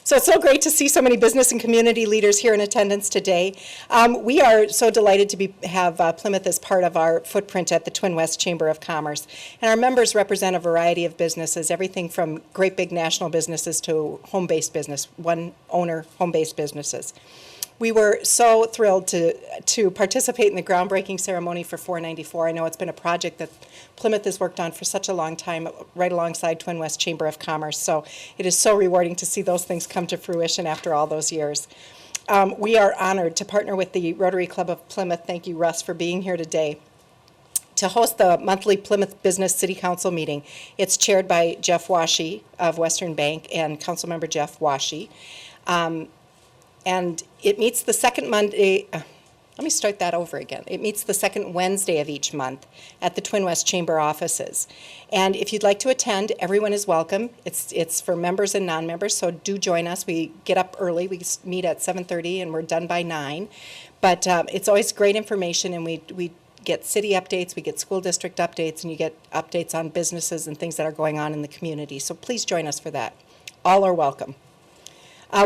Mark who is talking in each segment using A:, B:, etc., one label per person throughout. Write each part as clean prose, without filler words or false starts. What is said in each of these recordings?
A: So it's so great to see so many business and community leaders here in attendance today. We are so delighted to have Plymouth as part of our footprint at the Twin West Chamber of Commerce. And our members represent a variety of businesses, everything from great big national businesses to home-based business, one-owner home-based businesses. We were so thrilled to participate in the groundbreaking ceremony for 494. I know it's been a project that Plymouth has worked on for such a long time, right alongside Twin West Chamber of Commerce. So it is so rewarding to see those things come to fruition after all those years. We are honored to partner with the Rotary Club of Plymouth. Thank you, Russ, for being here today, to host the monthly Plymouth Business City Council meeting. It's chaired by Jeff Washy of Western Bank and Councilmember Jeff Washy. And it meets the second Monday, let me start that over again. It meets the second Wednesday of each month at the Twin West Chamber offices. And if you'd like to attend, everyone is welcome. It's for members and non-members, so do join us. We get up early. We meet at 7:30 and we're done by 9. But it's always great information, and we get city updates, we get school district updates, and you get updates on businesses and things that are going on in the community. So please join us for that. All are welcome.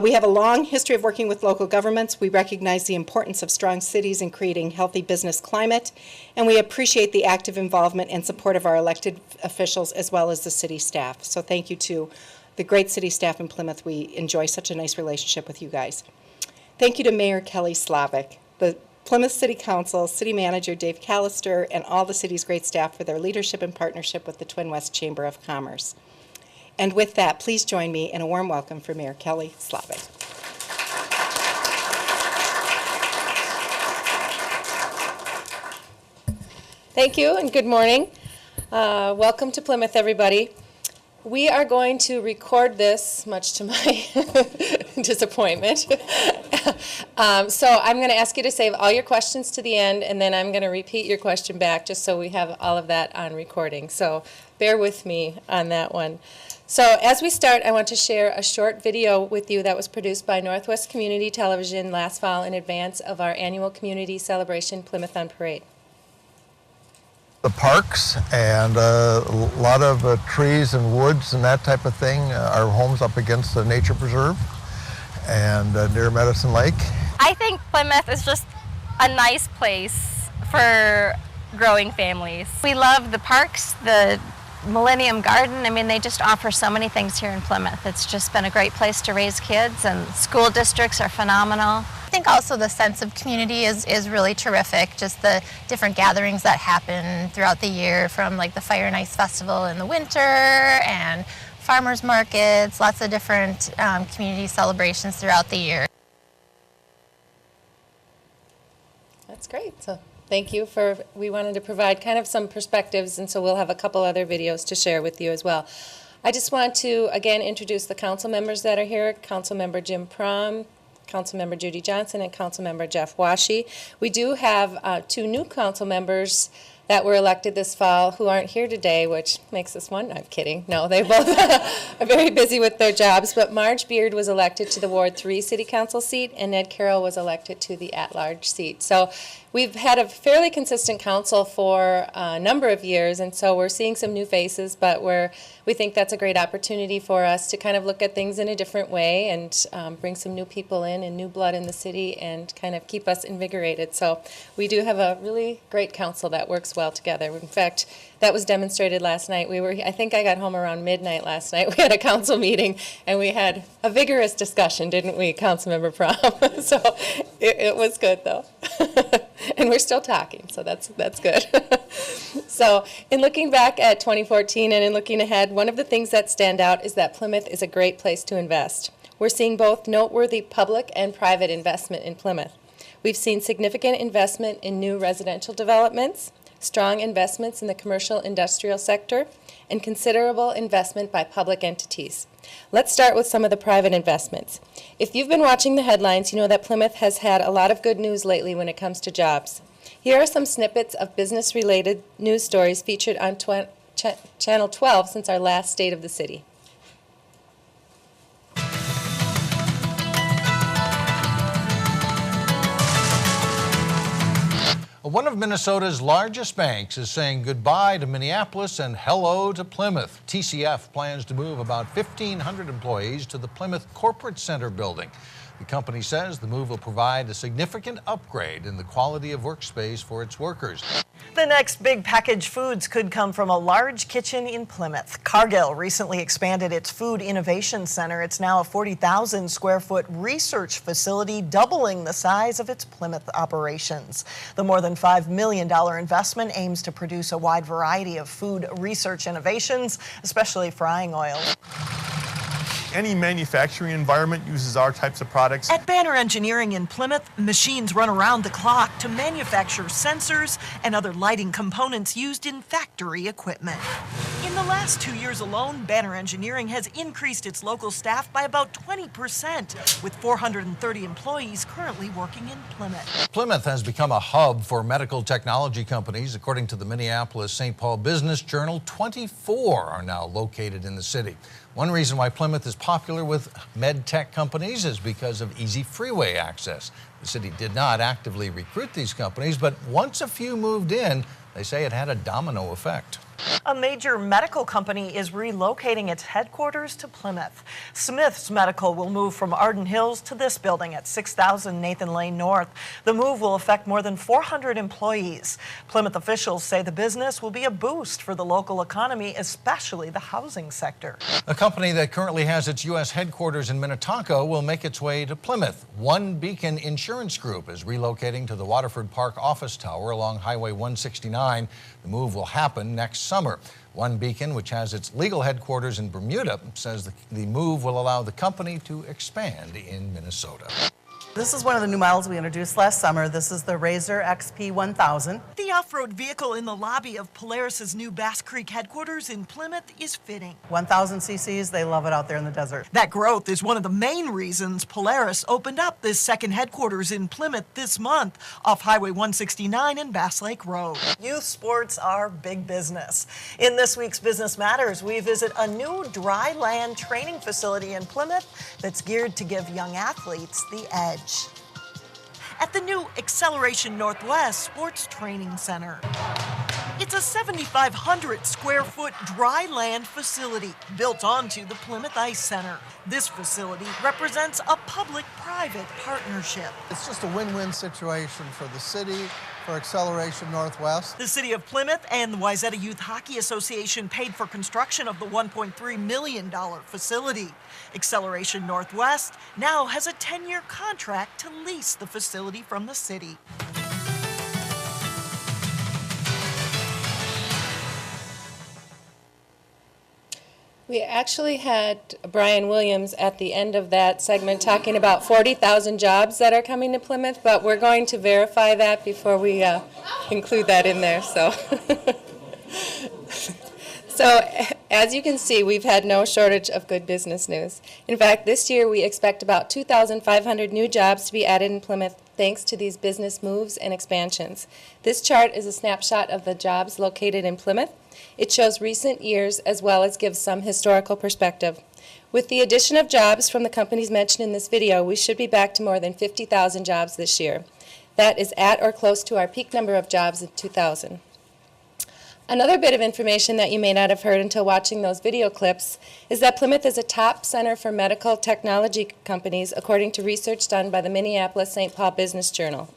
A: We have a long history of working with local governments. We recognize the importance of strong cities in creating healthy business climate, and we appreciate the active involvement and support of our elected officials as well as the city staff. So thank you to the great city staff in Plymouth. We enjoy such a nice relationship with you guys. Thank you to Mayor Kelli Slavik, the Plymouth City Council, City Manager Dave Callister, and all the city's great staff for their leadership and partnership with the Twin West Chamber of Commerce. And with that, please join me in a warm welcome for Mayor Kelli Slavik.
B: Thank you and good morning. Welcome to Plymouth, everybody. We are going to record this, much to my disappointment. So I'm going to ask you to save all your questions to the end, and then I'm going to repeat your question back just so we have all of that on recording. So bear with me on that one. So as we start, I want to share a short video with you that was produced by Northwest Community Television last fall in advance of our annual community celebration, Plymouth on Parade.
C: The parks and a lot of trees and woods and that type of thing. Our home's up against the nature preserve and near Medicine Lake.
D: I think Plymouth is just a nice place for growing families. We love the parks, the Millennium Garden. I mean, they just offer so many things here in Plymouth. It's just been a great place to raise kids, and school districts are phenomenal.
E: I think also the sense of community is really terrific. Just the different gatherings that happen throughout the year, from like the Fire and Ice Festival in the winter and farmers markets, lots of different community celebrations throughout the year.
B: That's great. So thank you we wanted to provide kind of some perspectives, and so we'll have a couple other videos to share with you as well. I just want to again introduce the council members that are here. Councilmember Jim Prom, Councilmember Judy Johnson, and Councilmember Jeff Washy. We do have 2 new council members that were elected this fall who aren't here today, which makes us wonder. I'm kidding. No, they both are very busy with their jobs. But Marge Beard was elected to the Ward 3 City Council seat, and Ned Carroll was elected to the at-large seat. So we've had a fairly consistent council for a number of years, and so we're seeing some new faces, but we think that's a great opportunity for us to kind of look at things in a different way and bring some new people in and new blood in the city and kind of keep us invigorated. So we do have a really great council that works well together. In fact, that was demonstrated last night. I think I got home around midnight last night. We had a council meeting, and we had a vigorous discussion, didn't we, Councilmember Prom? So it was good, though. And we're still talking, so that's good. So in looking back at 2014 and in looking ahead, one of the things that stand out is that Plymouth is a great place to invest. We're seeing both noteworthy public and private investment in Plymouth. We've seen significant investment in new residential developments, strong investments in the commercial industrial sector, and considerable investment by public entities. Let's start with some of the private investments. If you've been watching the headlines, you know that Plymouth has had a lot of good news lately when it comes to jobs. Here are some snippets of business-related news stories featured on Channel 12 since our last State of the City.
F: One of Minnesota's largest banks is saying goodbye to Minneapolis and hello to Plymouth. TCF plans to move about 1,500 employees to the Plymouth Corporate Center building. The company says the move will provide a significant upgrade in the quality of workspace for its workers.
G: The next big packaged foods could come from a large kitchen in Plymouth. Cargill recently expanded its Food Innovation Center. It's now a 40,000 square foot research facility, doubling the size of its Plymouth operations. The more than $5 million investment aims to produce a wide variety of food research innovations, especially frying oil.
H: Any manufacturing environment uses our types of products.
G: At Banner Engineering in Plymouth, machines run around the clock to manufacture sensors and other lighting components used in factory equipment. In the last 2 years alone, Banner Engineering has increased its local staff by about 20%, with 430 employees currently working in Plymouth.
F: Plymouth has become a hub for medical technology companies. According to the Minneapolis-St. Paul Business Journal, 24 are now located in the city. One reason why Plymouth is popular with med tech companies is because of easy freeway access. The city did not actively recruit these companies, but once a few moved in, they say it had a domino effect.
G: A major medical company is relocating its headquarters to Plymouth. Smith's Medical will move from Arden Hills to this building at 6,000 Nathan Lane North. The move will affect more than 400 employees. Plymouth officials say the business will be a boost for the local economy, especially the housing sector.
F: A company that currently has its U.S. headquarters in Minnetonka will make its way to Plymouth. One Beacon Insurance Group is relocating to the Waterford Park office tower along Highway 169. The move will happen next summer. One Beacon, which has its legal headquarters in Bermuda, says the move will allow the company to expand in Minnesota.
I: This is one of the new models we introduced last summer. This is the Razor XP 1000.
G: The off-road vehicle in the lobby of Polaris's new Bass Creek headquarters in Plymouth is fitting.
I: 1000 cc's, they love it out there in the desert.
G: That growth is one of the main reasons Polaris opened up this second headquarters in Plymouth this month off Highway 169 and Bass Lake Road. Youth sports are big business. In this week's Business Matters, we visit a new dry land training facility in Plymouth that's geared to give young athletes the edge. At the new Acceleration Northwest Sports Training Center. It's a 7,500 square foot dry land facility built onto the Plymouth Ice Center. This facility represents a public-private partnership.
J: It's just a win-win situation for the city, for Acceleration Northwest.
G: The City of Plymouth and the Wayzata Youth Hockey Association paid for construction of the $1.3 million facility. Acceleration Northwest now has a 10-year contract to lease the facility from the city.
B: We actually had Brian Williams at the end of that segment talking about 40,000 jobs that are coming to Plymouth, but we're going to verify that before we include that in there. So as you can see, we've had no shortage of good business news. In fact, this year we expect about 2,500 new jobs to be added in Plymouth thanks to these business moves and expansions. This chart is a snapshot of the jobs located in Plymouth. It shows recent years as well as gives some historical perspective. With the addition of jobs from the companies mentioned in this video, we should be back to more than 50,000 jobs this year. That is at or close to our peak number of jobs in 2000. Another bit of information that you may not have heard until watching those video clips is that Plymouth is a top center for medical technology companies according to research done by the Minneapolis-St. Paul Business Journal.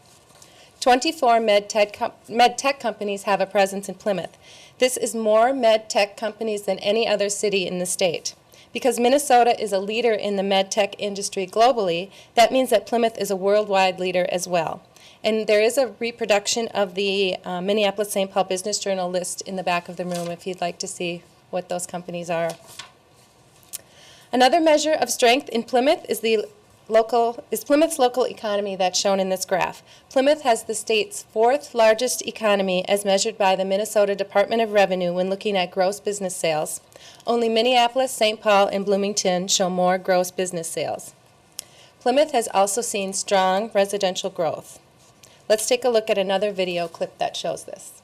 B: 24 med tech companies have a presence in Plymouth. This is more med tech companies than any other city in the state. Because Minnesota is a leader in the med tech industry globally, that means that Plymouth is a worldwide leader as well. And there is a reproduction of the Minneapolis-St. Paul Business Journal list in the back of the room if you'd like to see what those companies are. Another measure of strength in Plymouth is Plymouth's local economy that's shown in this graph. Plymouth has the state's fourth largest economy as measured by the Minnesota Department of Revenue when looking at gross business sales. Only Minneapolis, St. Paul, and Bloomington show more gross business sales. Plymouth has also seen strong residential growth. Let's take a look at another video clip that shows this.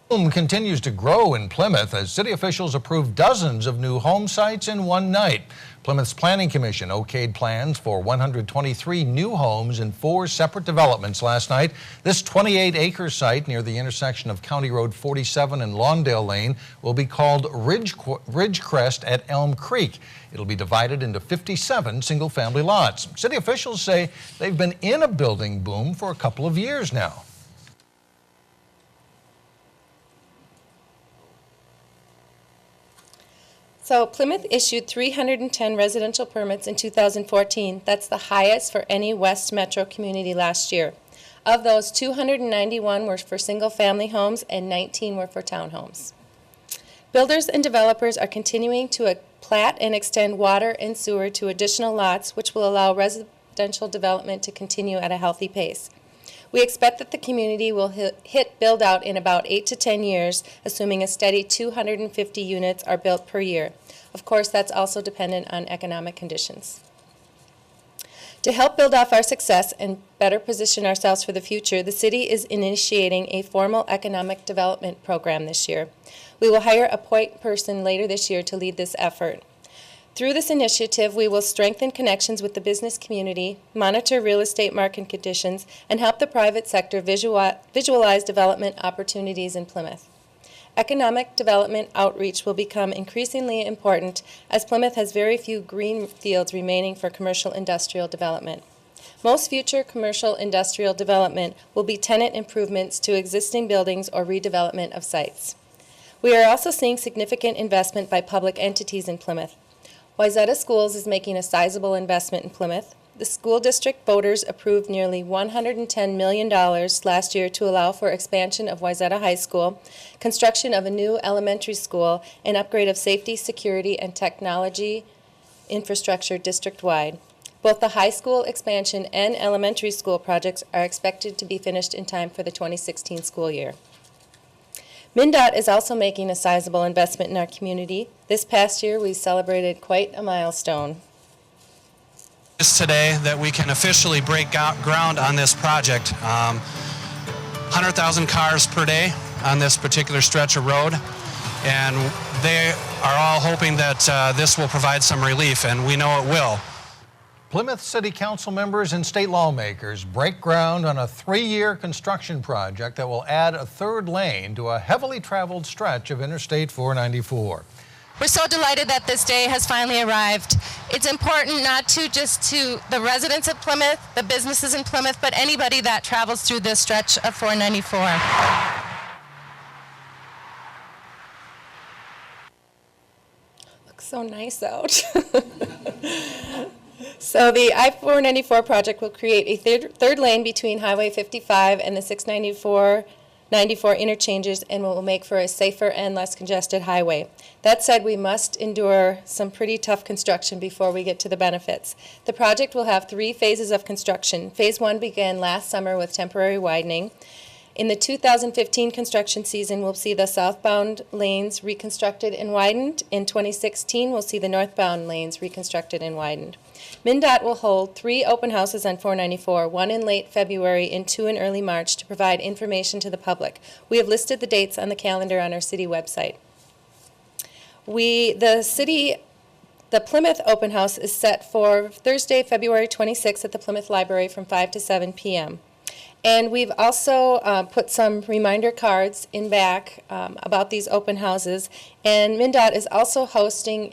F: Boom continues to grow in Plymouth as city officials approve dozens of new home sites in one night. Plymouth's Planning Commission okayed plans for 123 new homes in 4 separate developments last night. This 28-acre site near the intersection of County Road 47 and Lawndale Lane will be called Ridgecrest at Elm Creek. It'll be divided into 57 single-family lots. City officials say they've been in a building boom for a couple of years now.
B: So Plymouth issued 310 residential permits in 2014. That's the highest for any West Metro community last year. Of those, 291 were for single-family homes and 19 were for townhomes. Builders and developers are continuing to plat and extend water and sewer to additional lots, which will allow residential development to continue at a healthy pace. We expect that the community will hit build-out in about 8 to 10 years, assuming a steady 250 units are built per year. Of course, that's also dependent on economic conditions. To help build off our success and better position ourselves for the future, the city is initiating a formal economic development program this year. We will hire a point person later this year to lead this effort. Through this initiative, we will strengthen connections with the business community, monitor real estate market conditions, and help the private sector visualize development opportunities in Plymouth. Economic development outreach will become increasingly important as Plymouth has very few green fields remaining for commercial industrial development. Most future commercial industrial development will be tenant improvements to existing buildings or redevelopment of sites. We are also seeing significant investment by public entities in Plymouth. Wayzata Schools is making a sizable investment in Plymouth. The school district voters approved nearly $110 million last year to allow for expansion of Wayzata High School, construction of a new elementary school, and upgrade of safety, security, and technology infrastructure district-wide. Both the high school expansion and elementary school projects are expected to be finished in time for the 2016 school year. MnDOT is also making a sizable investment in our community. This past year, we celebrated quite a milestone.
K: Today that we can officially break ground on this project. 100,000 cars per day on this particular stretch of road, and they are all hoping that this will provide some relief, and we know it will.
F: Plymouth City Council members and state lawmakers break ground on a 3-year construction project that will add a 3rd lane to a heavily traveled stretch of Interstate 494.
L: We're so delighted that this day has finally arrived. It's important not just to the residents of Plymouth, the businesses in Plymouth, but anybody that travels through this stretch of 494.
B: Looks so nice out. So the I-494 project will create a third lane between Highway 55 and the 694 interchanges and will make for a safer and less congested highway. That said, we must endure some pretty tough construction before we get to the benefits. The project will have 3 phases of construction. Phase 1 began last summer with temporary widening. In the 2015 construction season, we'll see the southbound lanes reconstructed and widened. In 2016, we'll see the northbound lanes reconstructed and widened. MnDOT will hold 3 open houses on 494, 1 in late February and 2 in early March to provide information to the public. We have listed the dates on the calendar on our city website. The Plymouth open house is set for Thursday, February 26th at the Plymouth Library from 5 to 7 p.m. And we've also put some reminder cards in back about these open houses. And MnDOT is also hosting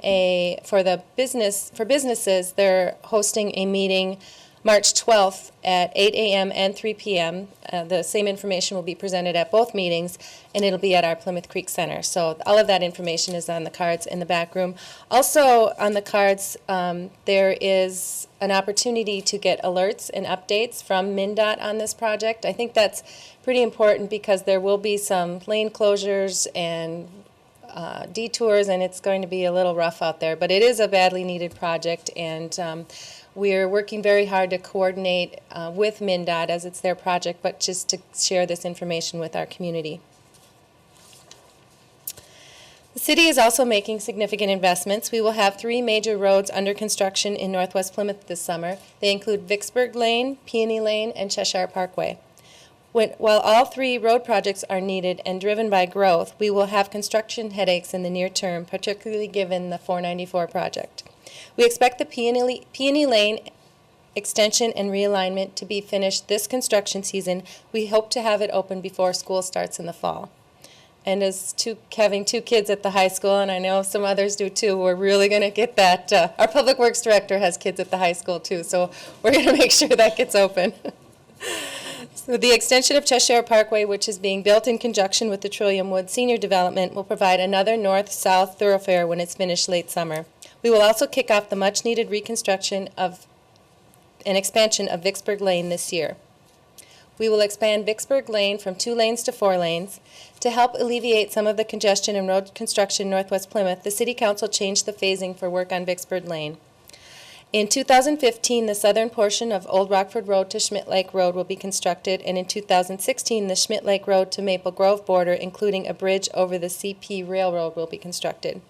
B: for businesses, they're hosting a meeting March 12th at 8 a.m. and 3 p.m. The same information will be presented at both meetings, and it'll be at our Plymouth Creek Center. So all of that information is on the cards in the back room. Also on the cards, there is an opportunity to get alerts and updates from MnDOT on this project. I think that's pretty important because there will be some lane closures and detours, and it's going to be a little rough out there. But it is a badly needed project, and we're working very hard to coordinate with MnDOT as it's their project, but just to share this information with our community. The city is also making significant investments. We will have 3 major roads under construction in Northwest Plymouth this summer. They include Vicksburg Lane, Peony Lane, and Cheshire Parkway. While all 3 road projects are needed and driven by growth, we will have construction headaches in the near term, particularly given the 494 project. We expect the Peony Lane extension and realignment to be finished this construction season. We hope to have it open before school starts in the fall. And as having two kids at the high school, and I know some others do too, we're really going to get that. Our Public Works Director has kids at the high school too, so we're going to make sure that gets open. So the extension of Cheshire Parkway, which is being built in conjunction with the Trillium Wood Senior Development, will provide another north-south thoroughfare when it's finished late summer. We will also kick off the much-needed reconstruction of an expansion of Vicksburg Lane this year. We will expand Vicksburg Lane from 2 lanes to 4 lanes. To help alleviate some of the congestion in road construction northwest Plymouth, the City Council changed the phasing for work on Vicksburg Lane. In 2015, the southern portion of Old Rockford Road to Schmidt Lake Road will be constructed, and in 2016, the Schmidt Lake Road to Maple Grove border, including a bridge over the CP Railroad, will be constructed.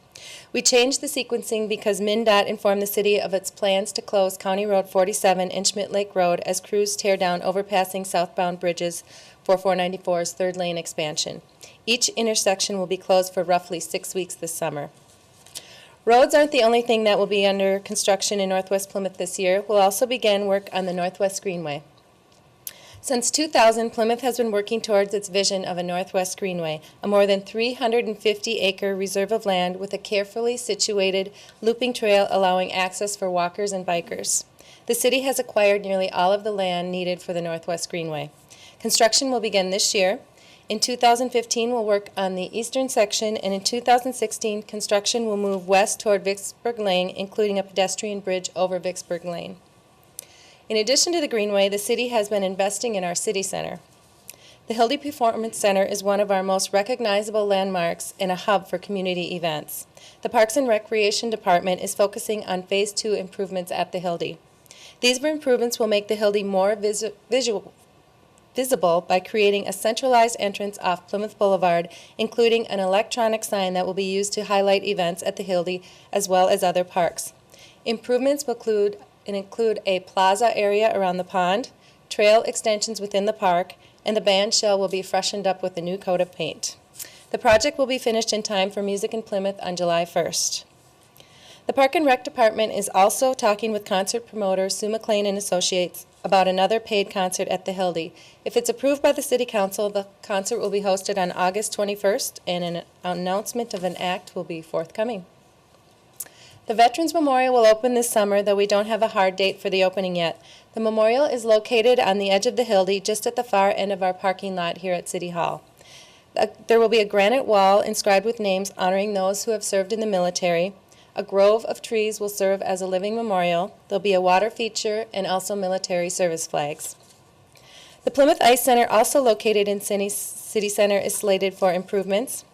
B: We changed the sequencing because MnDOT informed the city of its plans to close County Road 47 and Schmidt Lake Road as crews tear down overpassing southbound bridges for 494's third lane expansion. Each intersection will be closed for roughly 6 weeks this summer. Roads aren't the only thing that will be under construction in Northwest Plymouth this year. We'll also begin work on the Northwest Greenway. Since 2000, Plymouth has been working towards its vision of a Northwest Greenway, a more than 350-acre reserve of land with a carefully situated looping trail allowing access for walkers and bikers. The city has acquired nearly all of the land needed for the Northwest Greenway. Construction will begin this year. In 2015, we'll work on the eastern section, and in 2016, construction will move west toward Vicksburg Lane, including a pedestrian bridge over Vicksburg Lane. In addition to the Greenway, the city has been investing in our city center. The Hildy Performance Center is one of our most recognizable landmarks and a hub for community events. The Parks and Recreation Department is focusing on Phase 2 improvements at the Hildy. These improvements will make the Hildy more visible by creating a centralized entrance off Plymouth Boulevard, including an electronic sign that will be used to highlight events at the Hildy as well as other parks. Improvements will include a plaza area around the pond, trail extensions within the park, and the band shell will be freshened up with a new coat of paint. The project will be finished in time for Music in Plymouth on July 1st. The Park and Rec Department is also talking with concert promoter Sue McLean and Associates about another paid concert at the Hildy. If it's approved by the City Council, the concert will be hosted on August 21st, and an announcement of an act will be forthcoming. The Veterans Memorial will open this summer, though we don't have a hard date for the opening yet. The memorial is located on the edge of the Hildy, just at the far end of our parking lot here at City Hall. There will be a granite wall inscribed with names honoring those who have served in the military. A grove of trees will serve as a living memorial. There'll be a water feature and also military service flags. The Plymouth Ice Center, also located in City Center, is slated for improvements.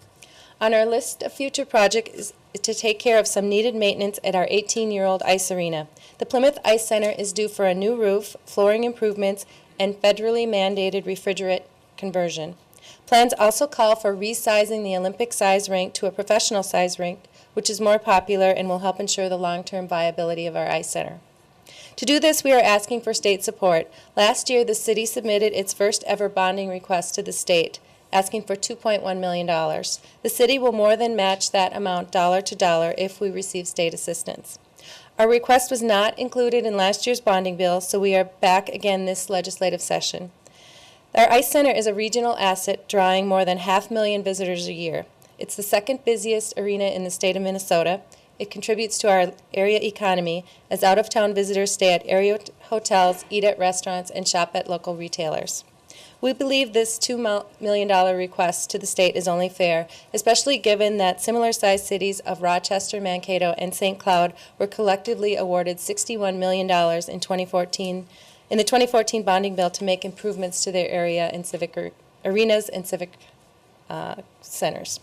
B: On our list of future projects is to take care of some needed maintenance at our 18-year-old ice arena. The Plymouth Ice Center is due for a new roof, flooring improvements, and federally mandated refrigerant conversion. Plans also call for resizing the Olympic size rink to a professional size rink, which is more popular and will help ensure the long-term viability of our ice center. To do this, we are asking for state support. Last year, the city submitted its first ever bonding request to the state, asking for $2.1 million. The city will more than match that amount dollar to dollar if we receive state assistance. Our request was not included in last year's bonding bill, so we are back again this legislative session. Our ice center is a regional asset, drawing more than 500,000 visitors a year. It's the second busiest arena in the state of Minnesota. It contributes to our area economy as out-of-town visitors stay at area hotels, eat at restaurants, and shop at local retailers. We believe this $2 million request to the state is only fair, especially given that similar-sized cities of Rochester, Mankato, and St. Cloud were collectively awarded $61 million in 2014 in the 2014 bonding bill to make improvements to their area and civic arenas and civic centers.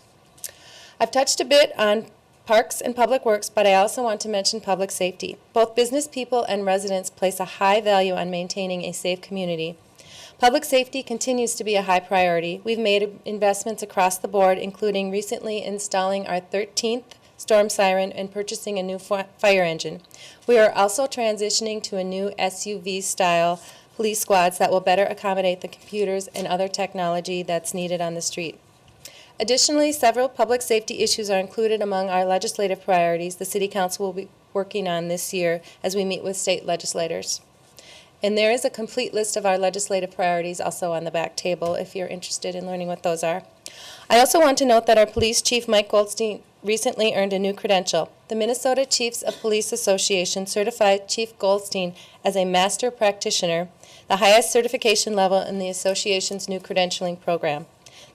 B: I've touched a bit on parks and public works, but I also want to mention public safety. Both business people and residents place a high value on maintaining a safe community. Public safety continues to be a high priority. We've made investments across the board, including recently installing our 13th storm siren and purchasing a new fire engine. We are also transitioning to a new SUV-style police squads that will better accommodate the computers and other technology that's needed on the street. Additionally, several public safety issues are included among our legislative priorities. The City Council will working on this year as we meet with state legislators. And there is a complete list of our legislative priorities also on the back table if you're interested in learning what those are. I also want to note that our police chief, Mike Goldstein, recently earned a new credential. The Minnesota Chiefs of Police Association certified Chief Goldstein as a master practitioner, the highest certification level in the association's new credentialing program.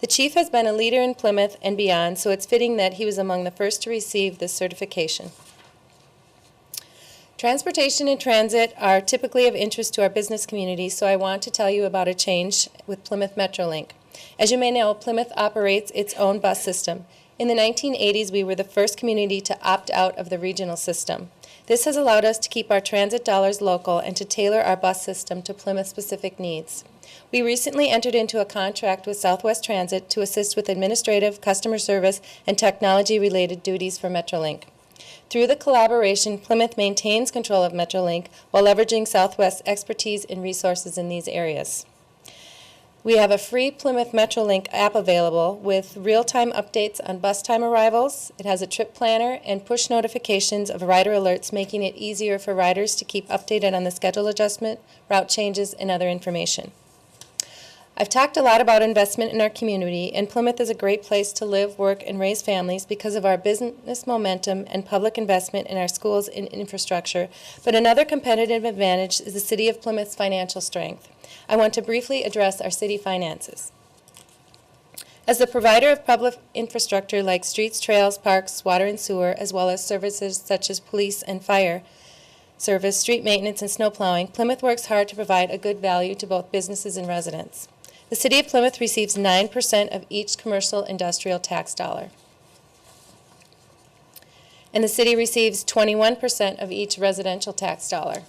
B: The chief has been a leader in Plymouth and beyond, so it's fitting that he was among the first to receive this certification. Transportation and transit are typically of interest to our business community, so I want to tell you about a change with Plymouth Metrolink. As you may know, Plymouth operates its own bus system. In the 1980s, we were the first community to opt out of the regional system. This has allowed us to keep our transit dollars local and to tailor our bus system to Plymouth-specific needs. We recently entered into a contract with Southwest Transit to assist with administrative, customer service, and technology-related duties for Metrolink. Through the collaboration, Plymouth maintains control of Metrolink while leveraging Southwest's expertise and resources in these areas. We have a free Plymouth Metrolink app available with real-time updates on bus time arrivals. It has a trip planner and push notifications of rider alerts, making it easier for riders to keep updated on the schedule adjustment, route changes, and other information. I've talked a lot about investment in our community, and Plymouth is a great place to live, work, and raise families because of our business momentum and public investment in our schools and infrastructure. But another competitive advantage is the City of Plymouth's financial strength. I want to briefly address our city finances. As the provider of public infrastructure like streets, trails, parks, water and sewer, as well as services such as police and fire service, street maintenance, and snow plowing, Plymouth works hard to provide a good value to both businesses and residents. The City of Plymouth receives 9% of each commercial industrial tax dollar. And the city receives 21% of each residential tax dollar.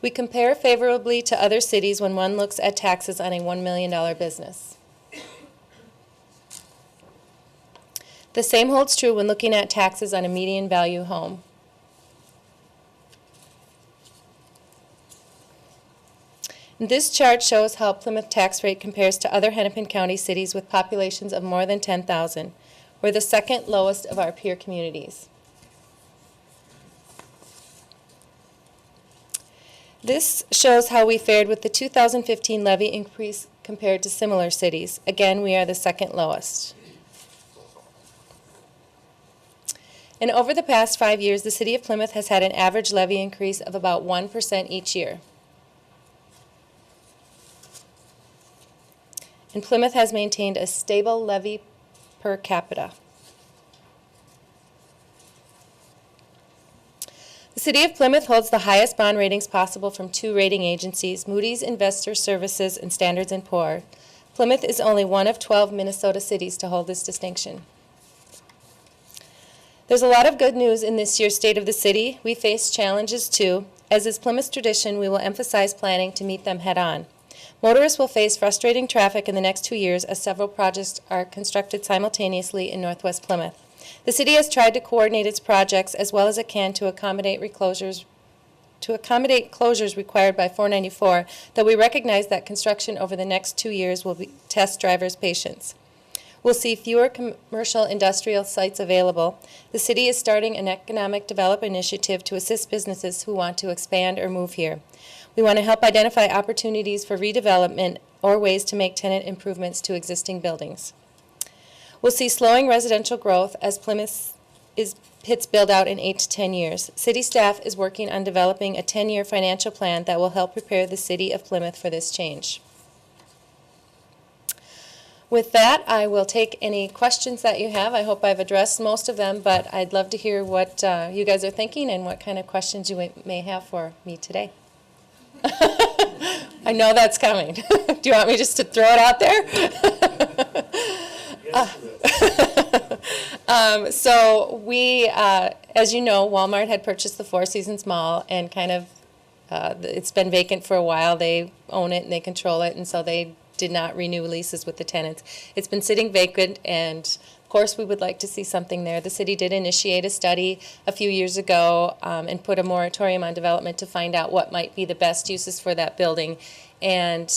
B: We compare favorably to other cities when one looks at taxes on a $1 million business. The same holds true when looking at taxes on a median value home. This chart shows how Plymouth tax rate compares to other Hennepin County cities with populations of more than 10,000. We're the second lowest of our peer communities. This shows how we fared with the 2015 levy increase compared to similar cities. Again, we are the second lowest. And over the past 5 years, the City of Plymouth has had an average levy increase of about 1% each year. And Plymouth has maintained a stable levy per capita. The City of Plymouth holds the highest bond ratings possible from 2 rating agencies, Moody's Investor Services and Standard & Poor's. Plymouth is only one of 12 Minnesota cities to hold this distinction. There's a lot of good news in this year's State of the City. We face challenges too. As is Plymouth's tradition, we will emphasize planning to meet them head-on. Motorists will face frustrating traffic in the next 2 years as several projects are constructed simultaneously in Northwest Plymouth. The city has tried to coordinate its projects as well as it can to accommodate closures required by 494, though we recognize that construction over the next 2 years will test drivers' patience. We'll see fewer commercial industrial sites available. The city is starting an economic development initiative to assist businesses who want to expand or move here. We want to help identify opportunities for redevelopment or ways to make tenant improvements to existing buildings. We'll see slowing residential growth as Plymouth hits build out in 8 to 10 years. City staff is working on developing a 10-year financial plan that will help prepare the City of Plymouth for this change. With that, I will take any questions that you have. I hope I've addressed most of them, but I'd love to hear what you guys are thinking and what kind of questions you may have for me today. I know that's coming. Do you want me just to throw it out there? So we, as you know, Walmart had purchased the Four Seasons Mall and kind of, it's been vacant for a while. They own it and they control it, and so they did not renew leases with the tenants. It's been sitting vacant, and of course we would like to see something there. The city did initiate a study a few years ago and put a moratorium on development to find out what might be the best uses for that building. And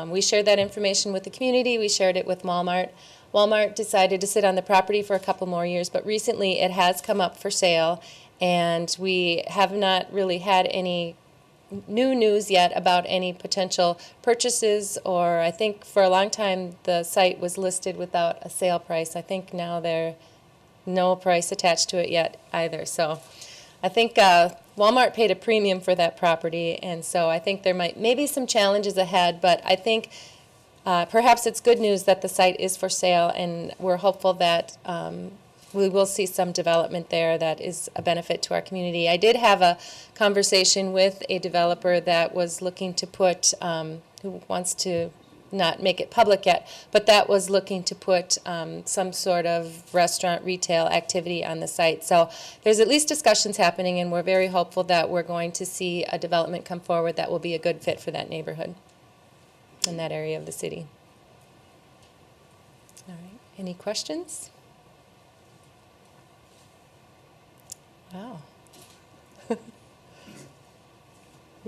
B: we shared that information with the community. We shared it with Walmart. Walmart decided to sit on the property for a couple more years, but recently it has come up for sale, and we have not really had any new news yet about any potential purchases, or I think for a long time the site was listed without a sale price. I think now there's no price attached to it yet either. So I think Walmart paid a premium for that property, and so I think there maybe some challenges ahead, but I think perhaps it's good news that the site is for sale, and we're hopeful that we will see some development there that is a benefit to our community. I did have a conversation with a developer that was looking to put, who wants to not make it public yet, but that was looking to put some sort of restaurant retail activity on the site. So there's at least discussions happening, and we're very hopeful that we're going to see a development come forward that will be a good fit for that neighborhood in that area of the city. All right, any questions? Wow. You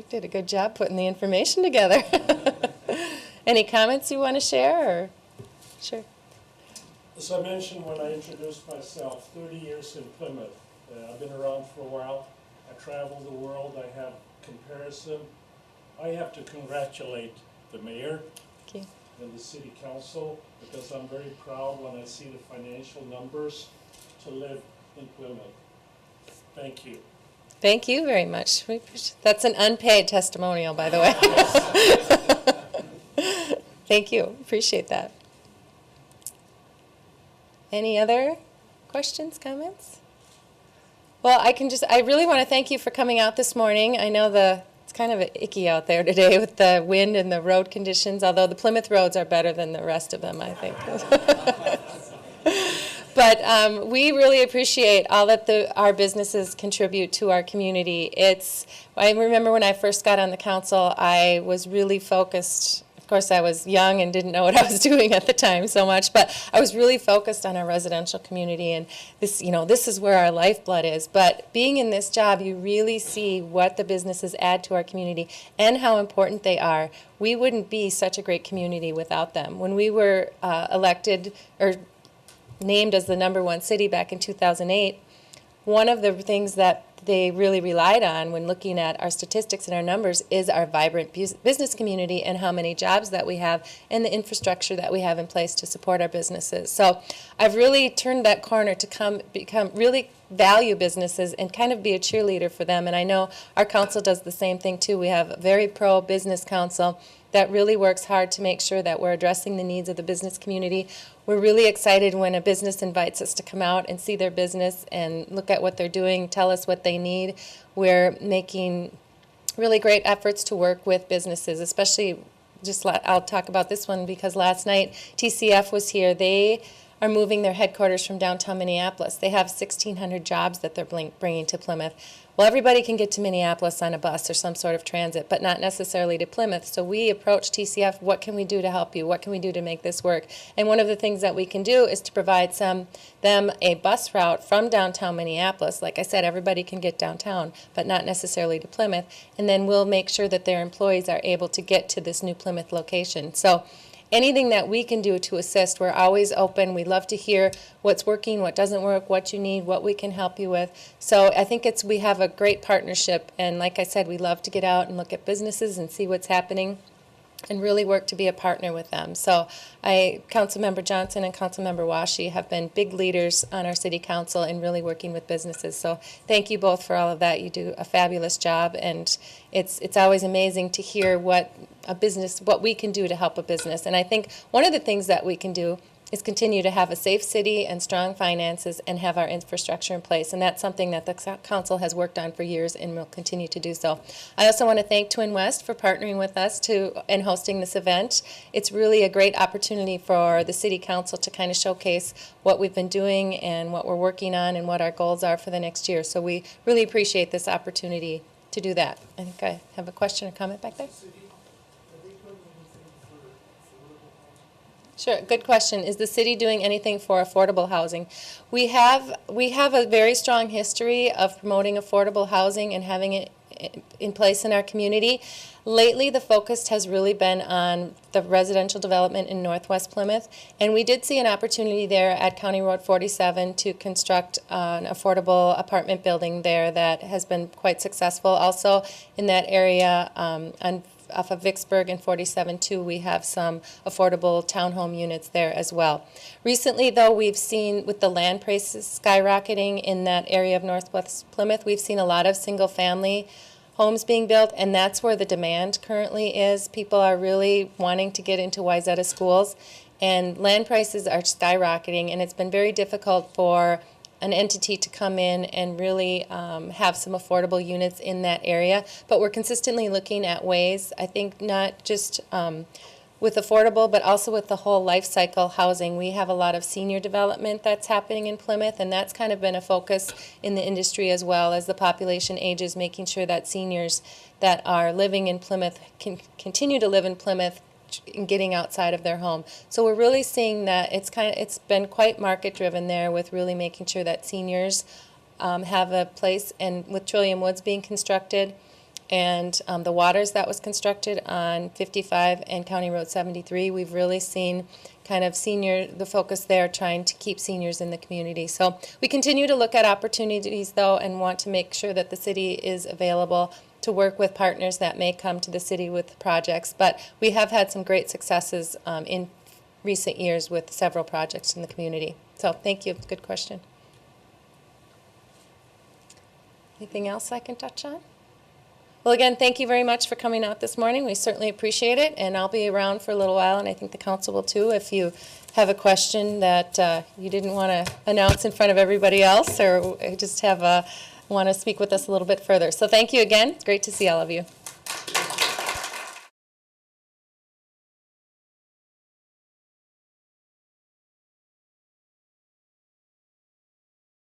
B: did a good job putting the information together. Any comments you want to share? Or? Sure.
M: As I mentioned when I introduced myself, 30 years in Plymouth. I've been around for a while. I travel the world. I have comparison. I have to congratulate the mayor and the city council, because I'm very proud when I see the financial numbers to live in Plymouth. Thank you.
B: Thank you very much. That's an unpaid testimonial, by the way. Thank you. Appreciate that. Any other questions, comments? Well, I really want to thank you for coming out this morning. I know it's kind of icky out there today with the wind and the road conditions, although the Plymouth roads are better than the rest of them, I think. But we really appreciate all that our businesses contribute to our community. I remember when I first got on the council, I was really focused. Of course, I was young and didn't know what I was doing at the time so much, but I was really focused on our residential community, and this is where our lifeblood is. But being in this job, you really see what the businesses add to our community and how important they are. We wouldn't be such a great community without them. When we were elected or named as the #1 city back in 2008, one of the things that they really relied on when looking at our statistics and our numbers is our vibrant business community and how many jobs that we have and the infrastructure that we have in place to support our businesses. So I've really turned that corner to become really value businesses and kind of be a cheerleader for them. And I know our council does the same thing too. We have a very pro-business council that really works hard to make sure that we're addressing the needs of the business community. We're really excited when a business invites us to come out and see their business and look at what they're doing, tell us what they need. We're making really great efforts to work with businesses, especially I'll talk about this one because last night TCF was here. They are moving their headquarters from downtown Minneapolis. They have 1,600 jobs that they're bringing to Plymouth. Well, everybody can get to Minneapolis on a bus or some sort of transit, but not necessarily to Plymouth. So we approached TCF, what can we do to help you? What can we do to make this work? And one of the things that we can do is to provide them a bus route from downtown Minneapolis. Like I said, everybody can get downtown, but not necessarily to Plymouth. And then we'll make sure that their employees are able to get to this new Plymouth location. So anything that we can do to assist, we're always open. We love to hear what's working, what doesn't work, what you need, what we can help you with. So I think we have a great partnership, and like I said, we love to get out and look at businesses and see what's happening and really work to be a partner with them. So Councilmember Johnson and Councilmember Washi have been big leaders on our city council in really working with businesses. So thank you both for all of that. You do a fabulous job, and it's always amazing to hear what we can do to help a business. And I think one of the things that we can do is continue to have a safe city and strong finances and have our infrastructure in place. And that's something that the council has worked on for years and will continue to do so. I also want to thank Twin West for partnering with us and hosting this event. It's really a great opportunity for the city council to kind of showcase what we've been doing and what we're working on and what our goals are for the next year. So we really appreciate this opportunity to do that. I think I have a question or comment back there. Sure, good question. Is the city doing anything for affordable housing? We have a very strong history of promoting affordable housing and having it in place in our community. Lately, the focus has really been on the residential development in Northwest Plymouth, and we did see an opportunity there at County Road 47 to construct an affordable apartment building there that has been quite successful. Also, in that area off of Vicksburg and 47 too, we have some affordable townhome units there as well. Recently, though, we've seen with the land prices skyrocketing in that area of Northwest Plymouth, we've seen a lot of single-family homes being built, and that's where the demand currently is. People are really wanting to get into Wayzata schools, and land prices are skyrocketing, and it's been very difficult for an entity to come in and really have some affordable units in that area. But we're consistently looking at ways, I think not just with affordable, but also with the whole life cycle housing. We have a lot of senior development that's happening in Plymouth, and that's kind of been a focus in the industry as well as the population ages, making sure that seniors that are living in Plymouth can continue to live in Plymouth and getting outside of their home. So we're really seeing that it's been quite market driven there with really making sure that seniors have a place, and with Trillium Woods being constructed and the Waters that was constructed on 55 and County Road 73, we've really seen kind of the focus there, trying to keep seniors in the community. So we continue to look at opportunities though, and want to make sure that the city is available to work with partners that may come to the city with projects. But we have had some great successes in recent years with several projects in the community. So thank you, good question. Anything else I can touch on? Well, again, thank you very much for coming out this morning. We certainly appreciate it, and I'll be around for a little while, and I think the council will too, if you have a question that you didn't want to announce in front of everybody else, or just want to speak with us a little bit further. So thank you again. It's great to see all of you.